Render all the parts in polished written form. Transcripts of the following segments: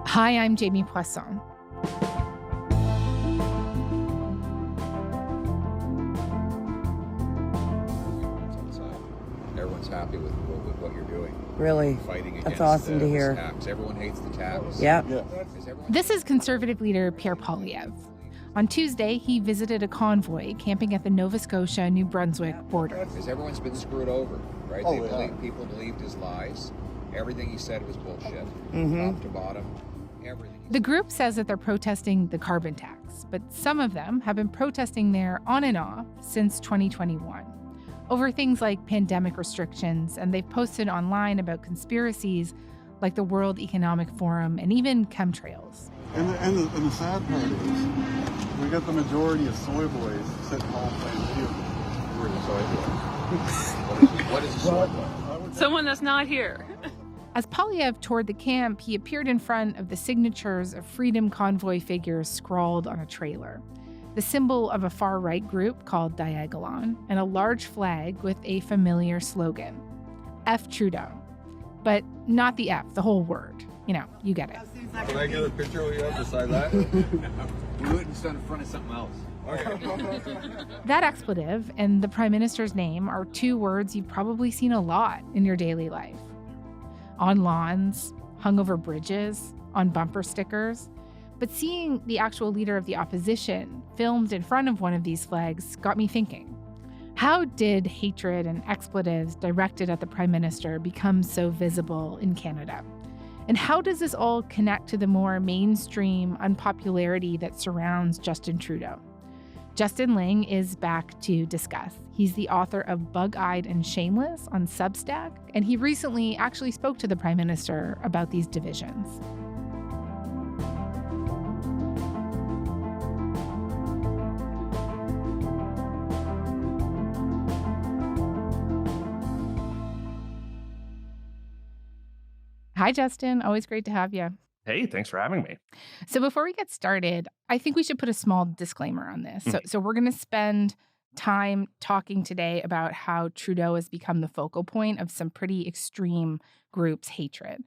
Hi, I'm Jamie Poisson. Everyone's happy with what you're doing. Really? Fighting against That's awesome to hear. tax. Everyone hates the tax. Yeah. This is Conservative leader Pierre Poilievre. On Tuesday, he visited a convoy camping at the Nova Scotia-New Brunswick border. Because everyone's been screwed over, right? People believed his lies. Everything he said was bullshit. Top to bottom, everything. The group says that they're protesting the carbon tax, but some of them have been protesting there on and off since 2021 over things like pandemic restrictions, and they've posted online about conspiracies like the World Economic Forum and even chemtrails. And the sad part is, we got the majority of soy boys sitting home playing video games. We're in the soy boy. What is a soy boy? Someone that's not here. As Poilievre toured the camp, he appeared in front of the signatures of Freedom Convoy figures scrawled on a trailer, the symbol of a far-right group called Diagolon, and a large flag with a familiar slogan, F Trudeau. But not the F, the whole word. You know, you get it. Can I get a picture of you beside that? We wouldn't stand in front of something else. That expletive and the Prime Minister's name are two words you've probably seen a lot in your daily life. On lawns, hung over bridges, on bumper stickers. But seeing the actual leader of the opposition filmed in front of one of these flags got me thinking. How did hatred and expletives directed at the Prime Minister become so visible in Canada? And how does this all connect to the more mainstream unpopularity that surrounds Justin Trudeau? Justin Ling is back to discuss. He's the author of Bug-Eyed and Shameless on Substack, and he recently actually spoke to the Prime Minister about these divisions. Hi, Justin. Always great to have you. Hey, thanks for having me. So before we get started, I think we should put a small disclaimer on this. So we're going to spend time talking today about how Trudeau has become the focal point of some pretty extreme groups' hatred.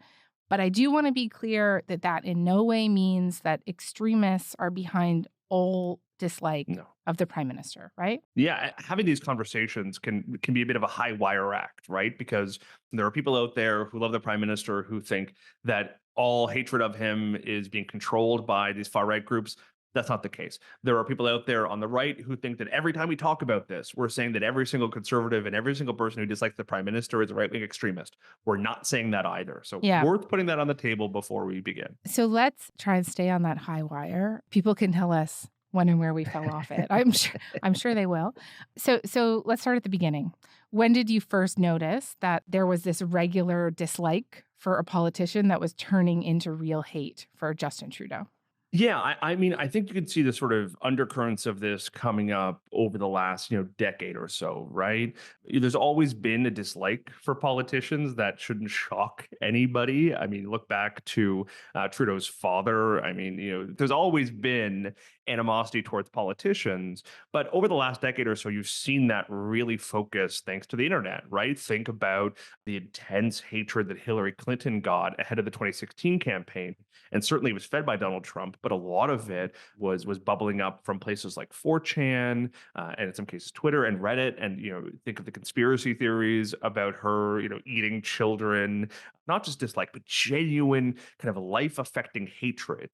But I do want to be clear that that in no way means that extremists are behind all dislike of the Prime Minister, right? Yeah, having these conversations can be a bit of a high wire act, right? Because there are people out there who love the Prime Minister who think that all hatred of him is being controlled by these far-right groups. That's not the case. There are people out there on the right who think that every time we talk about this, we're saying that every single conservative and every single person who dislikes the Prime Minister is a right-wing extremist. We're not saying that either. So worth putting that on the table before we begin. So let's try and stay on that high wire. People can tell us when and where we fell off it. I'm sure they will. So let's start at the beginning. When did you first notice that there was this regular dislike for a politician that was turning into real hate for Justin Trudeau? Yeah, I mean, I think you can see the sort of undercurrents of this coming up over the last, decade or so, right? There's always been a dislike for politicians that shouldn't shock anybody. I mean, look back to Trudeau's father. I mean, there's always been animosity towards politicians. But over the last decade or so, you've seen that really focus thanks to the internet, right? Think about the intense hatred that Hillary Clinton got ahead of the 2016 campaign. And certainly it was fed by Donald Trump, but a lot of it was bubbling up from places like 4chan, and in some cases Twitter and Reddit. And, think of the conspiracy theories about her, eating children, not just dislike, but genuine kind of life-affecting hatred.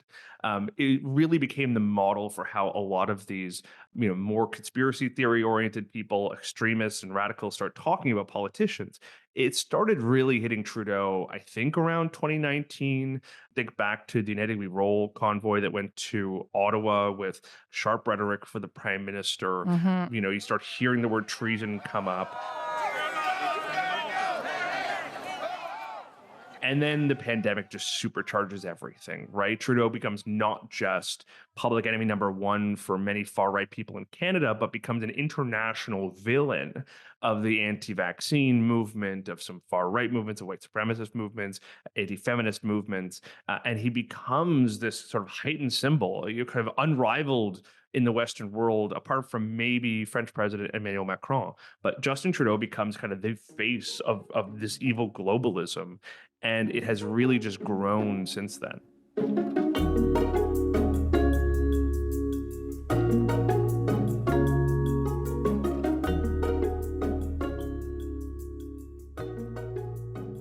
It really became the model for how a lot of these, more conspiracy theory-oriented people, extremists and radicals start talking about politicians. It started really hitting Trudeau, I think, around 2019. Think back to the United We Roll convoy that went to Ottawa with sharp rhetoric for the Prime Minister. You start hearing the word treason come up. And then the pandemic just supercharges everything, right? Trudeau becomes not just public enemy number one for many far-right people in Canada, but becomes an international villain of the anti-vaccine movement, of some far-right movements, of white supremacist movements, anti-feminist movements. And he becomes this sort of heightened symbol, kind of unrivaled in the Western world, apart from maybe French President Emmanuel Macron. But Justin Trudeau becomes kind of the face of this evil globalism. And it has really just grown since then.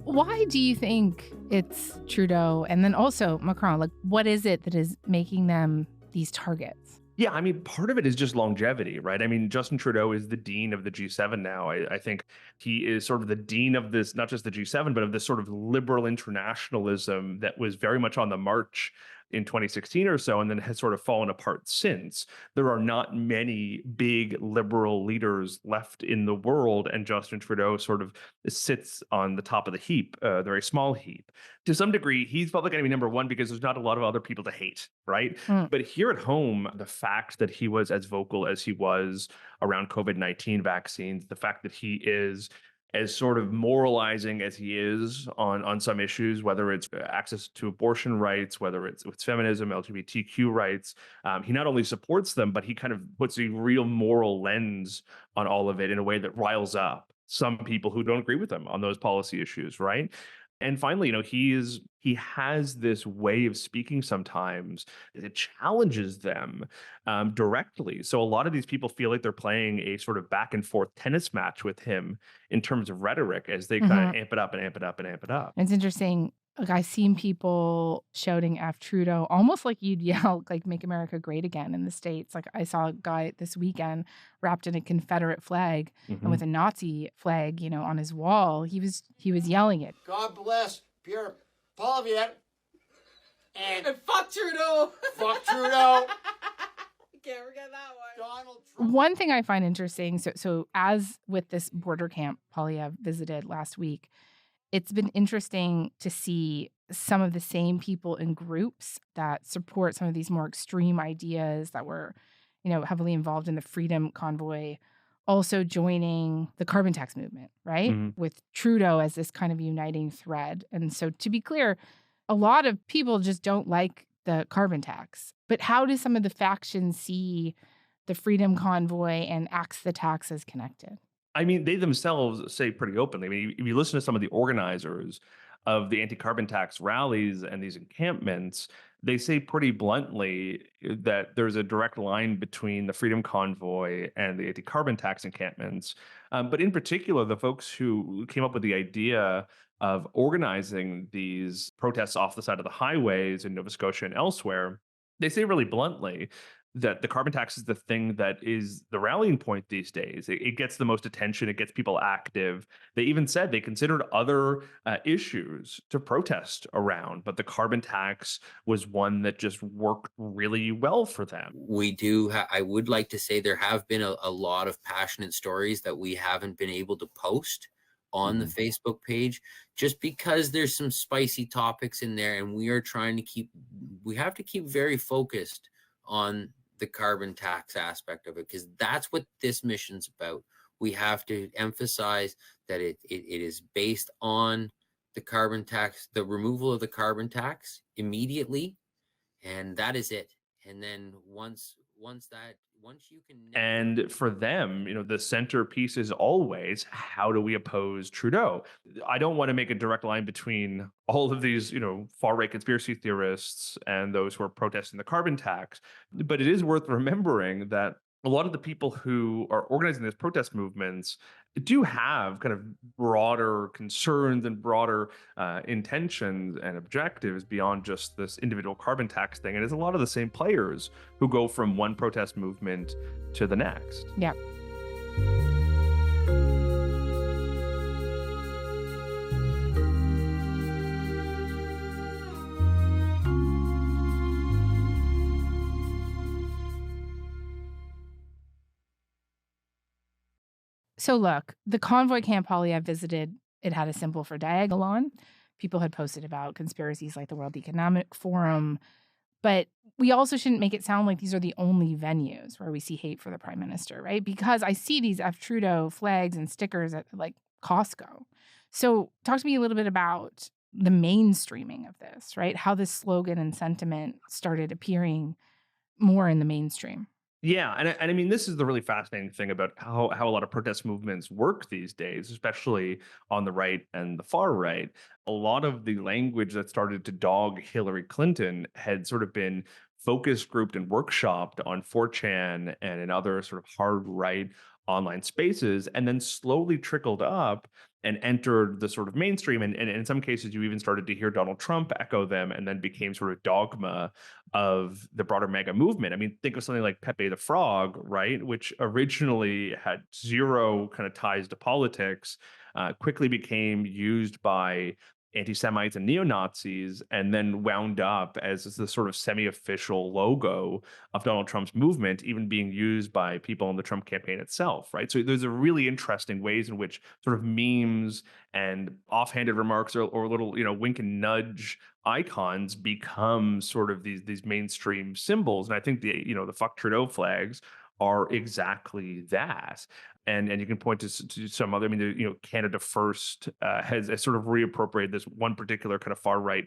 Why do you think it's Trudeau and then also Macron? Like, what is it that is making them these targets? Yeah, I mean, part of it is just longevity, right? I mean, Justin Trudeau is the dean of the G7 now. I think he is sort of the dean of this, not just the G7, but of this sort of liberal internationalism that was very much on the march in 2016 or so, and then has sort of fallen apart since. There are not many big liberal leaders left in the world, and Justin Trudeau sort of sits on the top of the heap, the very small heap. To some degree, he's felt like enemy number one because there's not a lot of other people to hate, right? Mm. But here at home, the fact that he was as vocal as he was around COVID-19 vaccines, the fact that he is as sort of moralizing as he is on some issues, whether it's access to abortion rights, whether it's feminism, LGBTQ rights, he not only supports them, but he kind of puts a real moral lens on all of it in a way that riles up some people who don't agree with him on those policy issues, right? And finally, he has this way of speaking sometimes that challenges them directly. So a lot of these people feel like they're playing a sort of back and forth tennis match with him in terms of rhetoric as they kind of amp it up and amp it up and amp it up. It's interesting. Like, I've seen people shouting F Trudeau, almost like you'd yell, like, make America great again in the States. Like, I saw a guy this weekend wrapped in a Confederate flag and with a Nazi flag, on his wall. He was yelling it. God bless Pierre Poilievre and fuck Trudeau. fuck Trudeau. Can't forget that one. Donald Trump. One thing I find interesting, so as with this border camp Poilievre visited last week, it's been interesting to see some of the same people in groups that support some of these more extreme ideas that were, heavily involved in the Freedom Convoy, also joining the carbon tax movement, right? With Trudeau as this kind of uniting thread. And so to be clear, a lot of people just don't like the carbon tax. But how do some of the factions see the Freedom Convoy and Axe the Tax as connected? I mean, they themselves say pretty openly. I mean, if you listen to some of the organizers of the anti-carbon tax rallies and these encampments, they say pretty bluntly that there's a direct line between the Freedom Convoy and the anti-carbon tax encampments. But in particular, the folks who came up with the idea of organizing these protests off the side of the highways in Nova Scotia and elsewhere, they say really bluntly that the carbon tax is the thing that is the rallying point these days. It gets the most attention. It gets people active. They even said they considered other issues to protest around, but the carbon tax was one that just worked really well for them. We do. I would like to say there have been a lot of passionate stories that we haven't been able to post on the Facebook page, just because there's some spicy topics in there, and we have to keep very focused on the carbon tax aspect of it, because that's what this mission's about. We have to emphasize that it is based on the carbon tax, the removal of the carbon tax immediately, and that is it. And then once you can, and for them, the centerpiece is always, how do we oppose Trudeau? I don't want to make a direct line between all of these, far right conspiracy theorists and those who are protesting the carbon tax, but it is worth remembering that a lot of the people who are organizing these protest movements do have kind of broader concerns and broader intentions and objectives beyond just this individual carbon tax thing. And it's a lot of the same players who go from one protest movement to the next. Yeah. So look, the convoy camp Poilievre visited, it had a symbol for diagonal on. People had posted about conspiracies like the World Economic Forum. But we also shouldn't make it sound like these are the only venues where we see hate for the prime minister, right? Because I see these F Trudeau flags and stickers at like Costco. So talk to me a little bit about the mainstreaming of this, right? How this slogan and sentiment started appearing more in the mainstream. Yeah, and I mean, this is the really fascinating thing about how a lot of protest movements work these days, especially on the right and the far right. A lot of the language that started to dog Hillary Clinton had sort of been focus grouped and workshopped on 4chan and in other sort of hard right online spaces, and then slowly trickled up and entered the sort of mainstream. And in some cases, you even started to hear Donald Trump echo them and then became sort of dogma of the broader mega movement. I mean, think of something like Pepe the Frog, right? Which originally had zero kind of ties to politics, quickly became used by anti-Semites and neo-Nazis, and then wound up as the sort of semi-official logo of Donald Trump's movement, even being used by people in the Trump campaign itself, right? So there's a really interesting ways in which sort of memes and offhanded remarks or little, wink and nudge icons become sort of these mainstream symbols. And I think the fuck Trudeau flags are exactly that. And you can point to some other. I mean, Canada First has sort of reappropriated this one particular kind of far right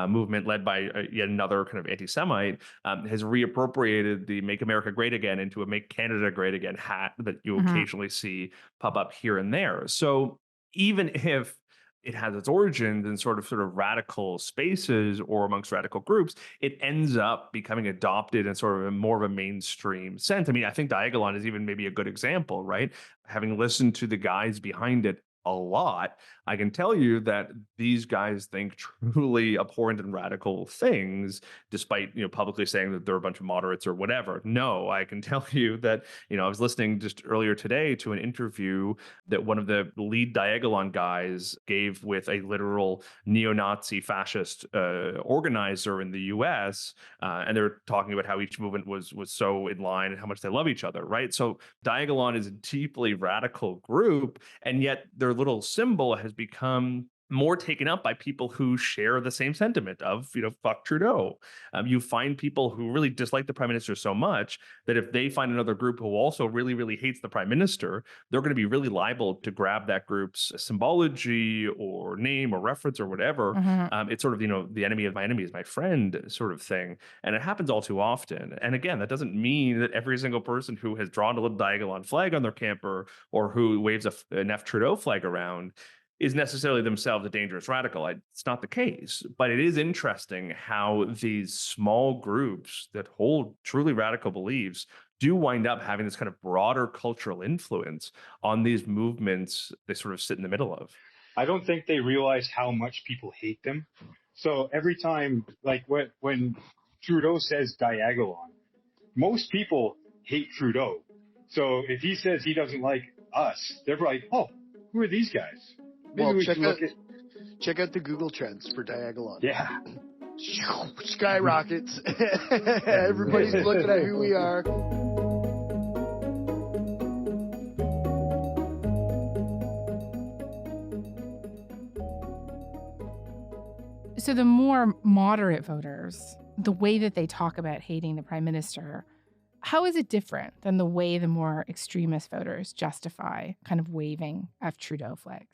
movement led by yet another kind of anti-Semite, has reappropriated the "Make America Great Again" into a "Make Canada Great Again" hat that you occasionally see pop up here and there. So even if it has its origins in sort of radical spaces or amongst radical groups, it ends up becoming adopted in sort of more of a mainstream sense. I mean, I think Diagolon is even maybe a good example, right? Having listened to the guys behind it a lot, I can tell you that these guys think truly abhorrent and radical things, despite publicly saying that they're a bunch of moderates or whatever. No, I can tell you that I was listening just earlier today to an interview that one of the lead Diagolon guys gave with a literal neo-Nazi fascist organizer in the U.S., and they're talking about how each movement was so in line and how much they love each other, right? So Diagolon is a deeply radical group, and yet their little symbol has become more taken up by people who share the same sentiment of, fuck Trudeau. You find people who really dislike the prime minister so much that if they find another group who also really, really hates the prime minister, they're going to be really liable to grab that group's symbology or name or reference or whatever. It's sort of, the enemy of my enemy is my friend sort of thing. And it happens all too often. And again, that doesn't mean that every single person who has drawn a little Diagolon flag on their camper or who waves an F Trudeau flag around is necessarily themselves a dangerous radical. It's not the case, but it is interesting how these small groups that hold truly radical beliefs do wind up having this kind of broader cultural influence on these movements they sort of sit in the middle of. I don't think they realize how much people hate them. So every time, like when Trudeau says Diagolon, most people hate Trudeau. So if he says he doesn't like us, they're like, oh, who are these guys? Maybe check out the Google trends for Diagolon. Yeah. Skyrockets. Everybody's looking at who we are. So the more moderate voters, the way that they talk about hating the prime minister, how is it different than the way the more extremist voters justify kind of waving F Trudeau flags?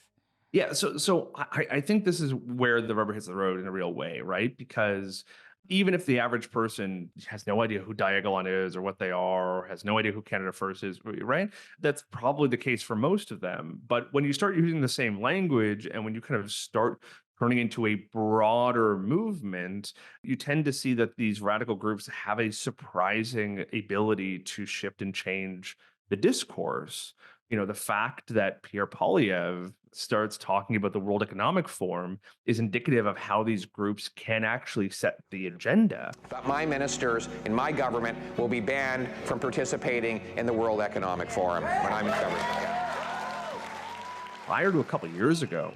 Yeah, so I think this is where the rubber hits the road in a real way, right? Because even if the average person has no idea who Diagolon is or what they are, or has no idea who Canada First is, right? That's probably the case for most of them. But when you start using the same language and when you kind of start turning into a broader movement, you tend to see that these radical groups have a surprising ability to shift and change the discourse. The fact that Pierre Poilievre starts talking about the World Economic Forum is indicative of how these groups can actually set the agenda. That my ministers in my government will be banned from participating in the World Economic Forum when I'm in government. Prior to a couple of years ago,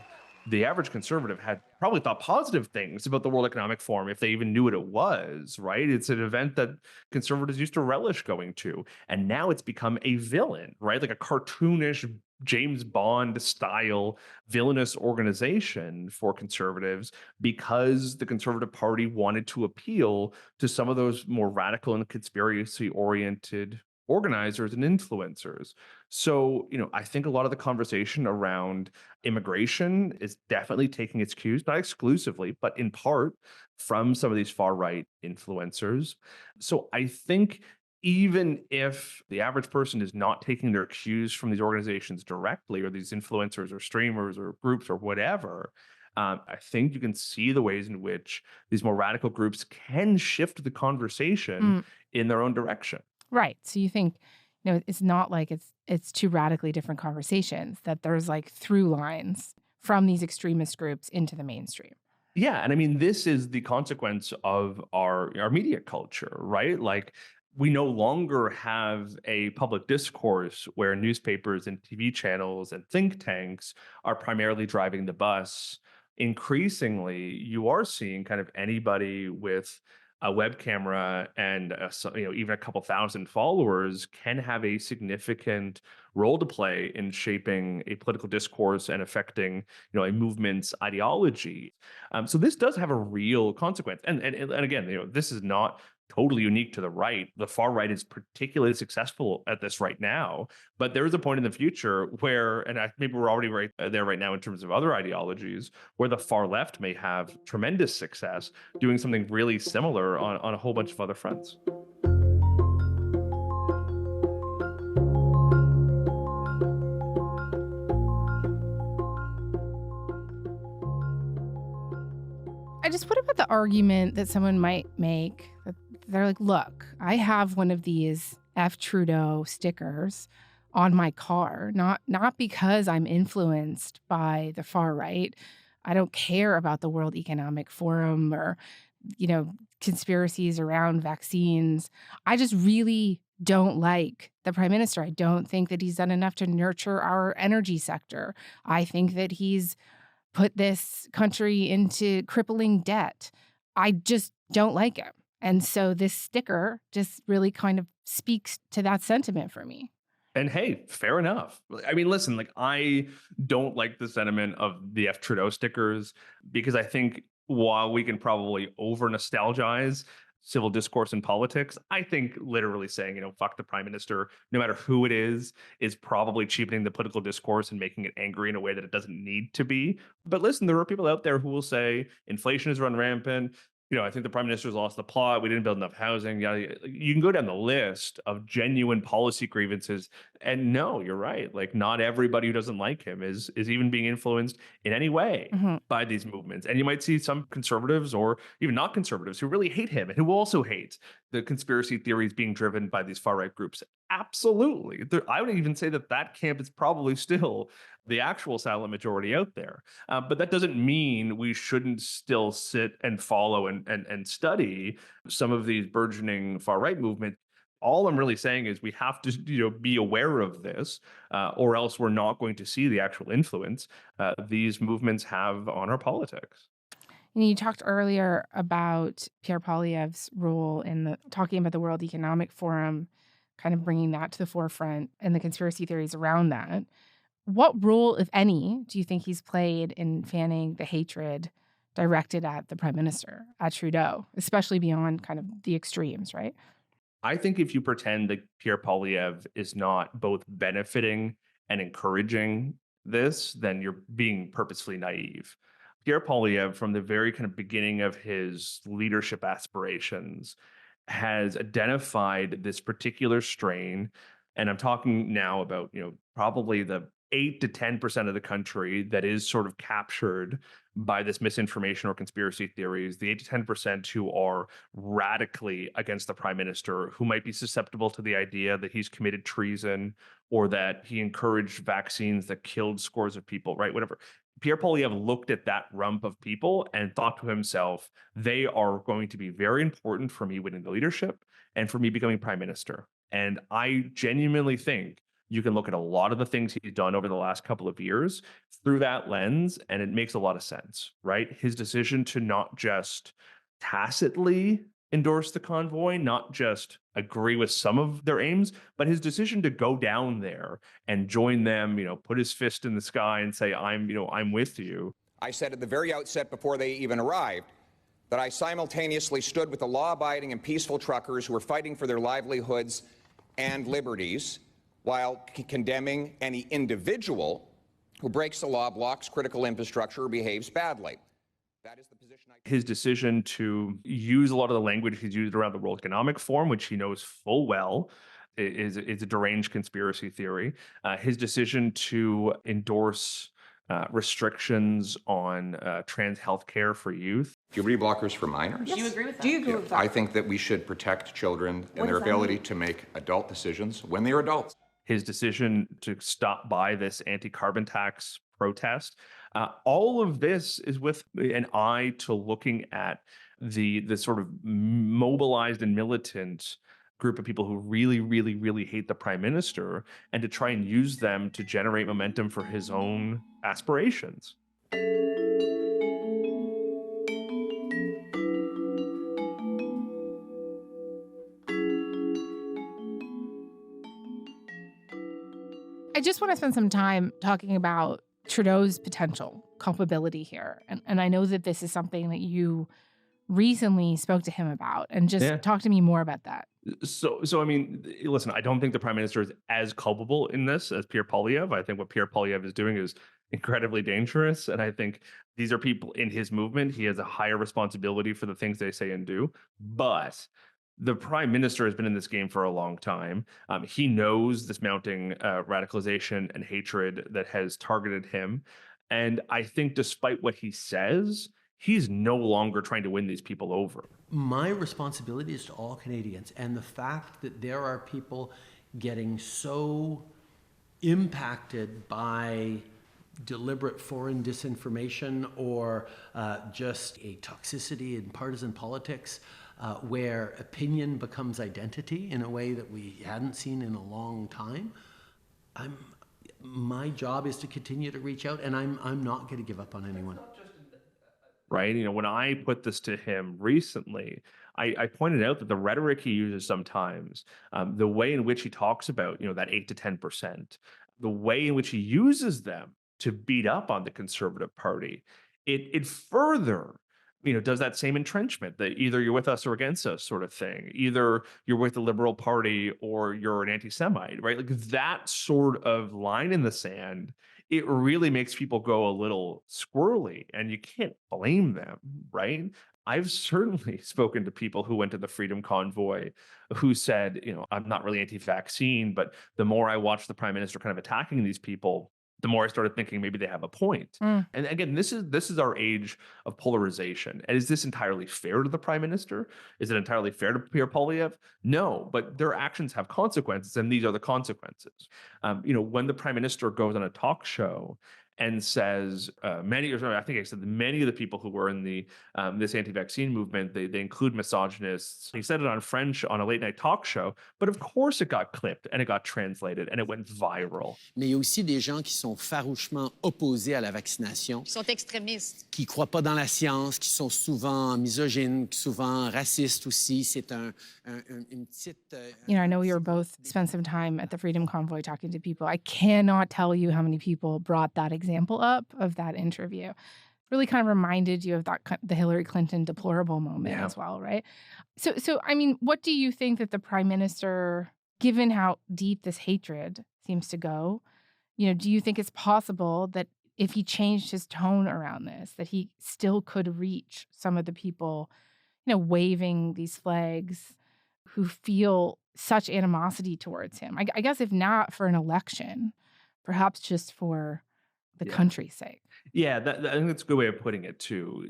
the average conservative had probably thought positive things about the World Economic Forum if they even knew what it was, right? It's an event that conservatives used to relish going to. And now it's become a villain, right? Like a cartoonish James Bond style villainous organization for conservatives because the Conservative Party wanted to appeal to some of those more radical and conspiracy oriented organizers and influencers. So, I think a lot of the conversation around immigration is definitely taking its cues, not exclusively, but in part from some of these far right influencers. So I think even if the average person is not taking their cues from these organizations directly, or these influencers or streamers or groups or whatever, I think you can see the ways in which these more radical groups can shift the conversation in their own direction. Right. So you think, it's not like it's two radically different conversations, that there's like through lines from these extremist groups into the mainstream. Yeah. And I mean, this is the consequence of our media culture, right? Like, we no longer have a public discourse where newspapers and TV channels and think tanks are primarily driving the bus. Increasingly, you are seeing kind of anybody with a web camera and even a couple thousand followers can have a significant role to play in shaping a political discourse and affecting a movement's ideology. So this does have a real consequence. And again, this is not totally unique to the right. The far right is particularly successful at this right now, but there is a point in the future where, maybe we're already right there right now in terms of other ideologies, where the far left may have tremendous success doing something really similar on a whole bunch of other fronts. What about the argument that someone might make that they're like, look, I have one of these F Trudeau stickers on my car, not because I'm influenced by the far right. I don't care about the World Economic Forum or, conspiracies around vaccines. I just really don't like the Prime Minister. I don't think that he's done enough to nurture our energy sector. I think that he's put this country into crippling debt. I just don't like him. And so this sticker just really kind of speaks to that sentiment for me. And hey, fair enough. I mean, listen, like, I don't like the sentiment of the F Trudeau stickers, because I think while we can probably over nostalgize civil discourse in politics, I think literally saying, fuck the Prime Minister, no matter who it is probably cheapening the political discourse and making it angry in a way that it doesn't need to be. But listen, there are people out there who will say inflation has run rampant. I think the Prime Minister's lost the plot. We didn't build enough housing. You can go down the list of genuine policy grievances. And no, you're right. Like, not everybody who doesn't like him is even being influenced in any way by these movements. And you might see some conservatives, or even not conservatives, who really hate him and who also hate the conspiracy theories being driven by these far right groups. Absolutely. I would even say that camp is probably still the actual silent majority out there. But that doesn't mean we shouldn't still sit and follow and study some of these burgeoning far right movements. All I'm really saying is we have to be aware of this, or else we're not going to see the actual influence these movements have on our politics. You talked earlier about Pierre Poilievre's role in talking about the World Economic Forum, kind of bringing that to the forefront and the conspiracy theories around that. What role, if any, do you think he's played in fanning the hatred directed at the Prime Minister, at Trudeau, especially beyond kind of the extremes, right? I think if you pretend that Pierre Poilievre is not both benefiting and encouraging this, then you're being purposefully naive. Pierre Poilievre, from the very kind of beginning of his leadership aspirations, has identified this particular strain. And I'm talking now about, probably the 8 to 10% of the country that is sort of captured by this misinformation or conspiracy theories, the 8 to 10% who are radically against the Prime Minister, who might be susceptible to the idea that he's committed treason or that he encouraged vaccines that killed scores of people, right? Whatever. Pierre Poilievre looked at that rump of people and thought to himself, they are going to be very important for me winning the leadership and for me becoming Prime Minister. And I genuinely think you can look at a lot of the things he's done over the last couple of years through that lens, and it makes a lot of sense, right? His decision to not just tacitly endorse the convoy, not just agree with some of their aims, but his decision to go down there and join them, put his fist in the sky and say, I'm with you. I said at the very outset, before they even arrived, that I simultaneously stood with the law-abiding and peaceful truckers who were fighting for their livelihoods and liberties, while condemning any individual who breaks the law, blocks critical infrastructure, or behaves badly. That is the position. His decision to use a lot of the language he's used around the World Economic Forum, which he knows full well is a deranged conspiracy theory. His decision to endorse restrictions on trans health care for youth. Puberty blockers for minors? Do you agree with that? Do you agree with that? I think that we should protect children and their ability to make adult decisions when they are adults. His decision to stop by this anti-carbon tax protest. All of this is with an eye to looking at the sort of mobilized and militant group of people who really, really, really hate the prime minister, and to try and use them to generate momentum for his own aspirations. I just want to spend some time talking about Trudeau's potential culpability here. And I know that this is something that you recently spoke to him about, and just talk to me more about that. So I mean, listen, I don't think the prime minister is as culpable in this as Pierre Poilievre. I think what Pierre Poilievre is doing is incredibly dangerous. And I think these are people in his movement. He has a higher responsibility for the things they say and do. But the prime minister has been in this game for a long time. He knows this mounting radicalization and hatred that has targeted him. And I think despite what he says, he's no longer trying to win these people over. My responsibility is to all Canadians. And the fact that there are people getting so impacted by deliberate foreign disinformation or just a toxicity in partisan politics, where opinion becomes identity in a way that we hadn't seen in a long time. My job is to continue to reach out, and I'm not going to give up on anyone. Right? You know, when I put this to him recently, I pointed out that the rhetoric he uses sometimes, the way in which he talks about, that 8 to 10%, the way in which he uses them to beat up on the Conservative Party, it further does that same entrenchment that either you're with us or against us sort of thing. Either you're with the Liberal Party or you're an anti-Semite, right? Like that sort of line in the sand, it really makes people go a little squirrely, and you can't blame them, right? I've certainly spoken to people who went to the Freedom Convoy who said, I'm not really anti-vaccine, but the more I watch the prime minister kind of attacking these people, the more I started thinking maybe they have a point. And again, this is our age of polarization. And is this entirely fair to the prime minister? Is it entirely fair to Pierre Poilievre? No, but their actions have consequences, and these are the consequences. When the prime minister goes on a talk show and says many of the people who were in the this anti-vaccine movement, they include misogynists. He said it on French on a late night talk show, but of course it got clipped and it got translated and it went viral. Mais il y a aussi des gens qui sont farouchement opposés à la vaccination. Qui sont extrémistes. Qui croient pas dans la science, qui sont souvent misogynes, souvent racistes aussi. C'est une petite... I know we were both spent some time at the Freedom Convoy talking to people. I cannot tell you how many people brought that example up of that interview. Really kind of reminded you of the Hillary Clinton deplorable moment as well, right? So I mean, what do you think that the prime minister, given how deep this hatred seems to go, do you think it's possible that if he changed his tone around this, that he still could reach some of the people, waving these flags who feel such animosity towards him? I guess if not for an election, perhaps just for the country's sake. Yeah, I think that's a good way of putting it too.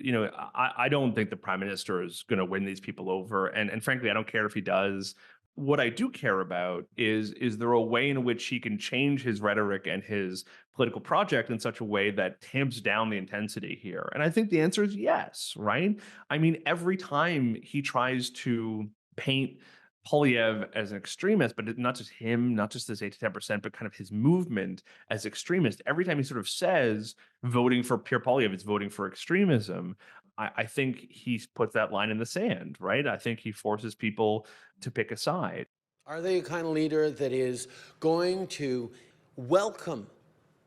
I don't think the prime minister is going to win these people over, and frankly, I don't care if he does. What I do care about is there a way in which he can change his rhetoric and his political project in such a way that tamps down the intensity here? And I think the answer is yes, right? I mean, every time he tries to paint Poilievre as an extremist, but not just him, not just this 8 to 10%, but kind of his movement as extremist. Every time he sort of says voting for Pierre Poilievre is voting for extremism, I think he puts that line in the sand, right? I think he forces people to pick a side. Are they a kind of leader that is going to welcome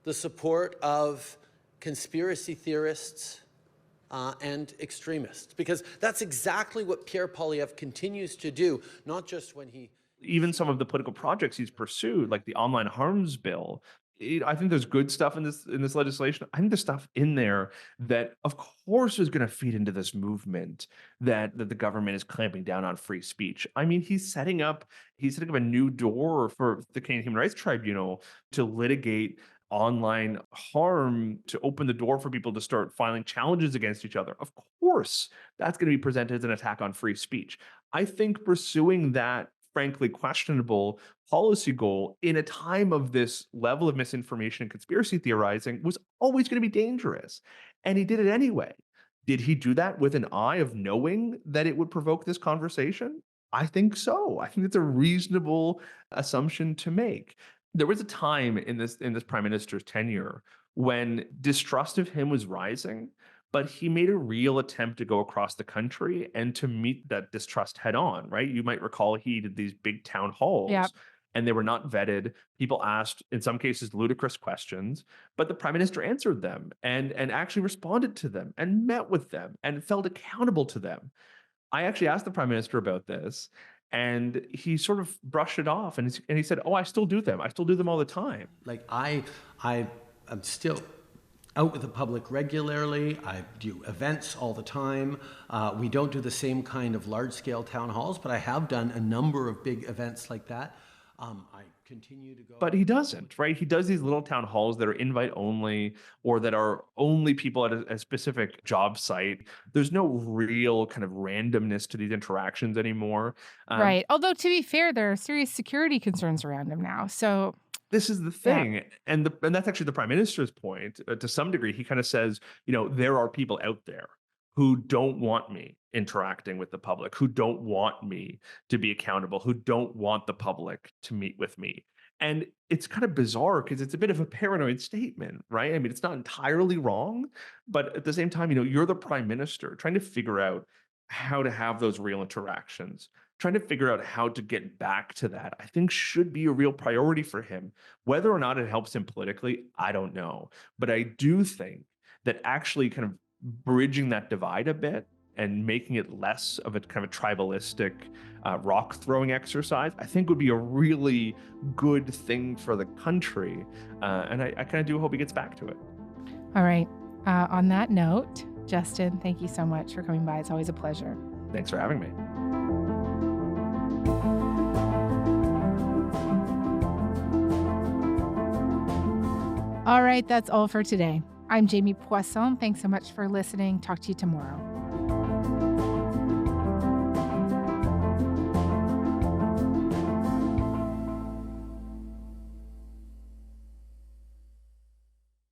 the support of conspiracy theorists and extremists? Because that's exactly what Pierre Poilievre continues to do, not just when he... Even some of the political projects he's pursued, like the online harms bill, I think there's good stuff in this legislation. I think there's stuff in there that, of course, is going to feed into this movement that the government is clamping down on free speech. I mean, he's setting up a new door for the Canadian Human Rights Tribunal to litigate online harm, to open the door for people to start filing challenges against each other. Of course, that's going to be presented as an attack on free speech. I think pursuing that frankly questionable policy goal in a time of this level of misinformation and conspiracy theorizing was always going to be dangerous. And he did it anyway. Did he do that with an eye of knowing that it would provoke this conversation? I think so. I think it's a reasonable assumption to make. There was a time in this prime minister's tenure when distrust of him was rising, but he made a real attempt to go across the country and to meet that distrust head on, right? You might recall he did these big town halls. Yep. And they were not vetted. People asked, in some cases, ludicrous questions, but the prime minister answered them and actually responded to them and met with them and felt accountable to them. I actually asked the prime minister about this, and he sort of brushed it off, and he said, "Oh, I still do them. I still do them all the time." Like I am still out with the public regularly. I do events all the time. We don't do the same kind of large-scale town halls, but I have done a number of big events like that. I continue to go. But he doesn't, right? He does these little town halls that are invite only, or that are only people at a specific job site. There's no real kind of randomness to these interactions anymore. Right. Although, to be fair, there are serious security concerns around him now. So this is the thing. And that's actually the prime minister's point. To some degree, he kind of says, there are people out there who don't want me interacting with the public, who don't want me to be accountable, who don't want the public to meet with me. And it's kind of bizarre because it's a bit of a paranoid statement, right? I mean, it's not entirely wrong, but at the same time, you're the prime minister trying to figure out how to have those real interactions, trying to figure out how to get back to that, I think should be a real priority for him. Whether or not it helps him politically, I don't know. But I do think that actually kind of bridging that divide a bit and making it less of a kind of a tribalistic rock throwing exercise, I think would be a really good thing for the country. And I kind of do hope he gets back to it. All right. On that note, Justin, thank you so much for coming by. It's always a pleasure. Thanks for having me. All right. That's all for today. I'm Jamie Poisson. Thanks so much for listening. Talk to you tomorrow.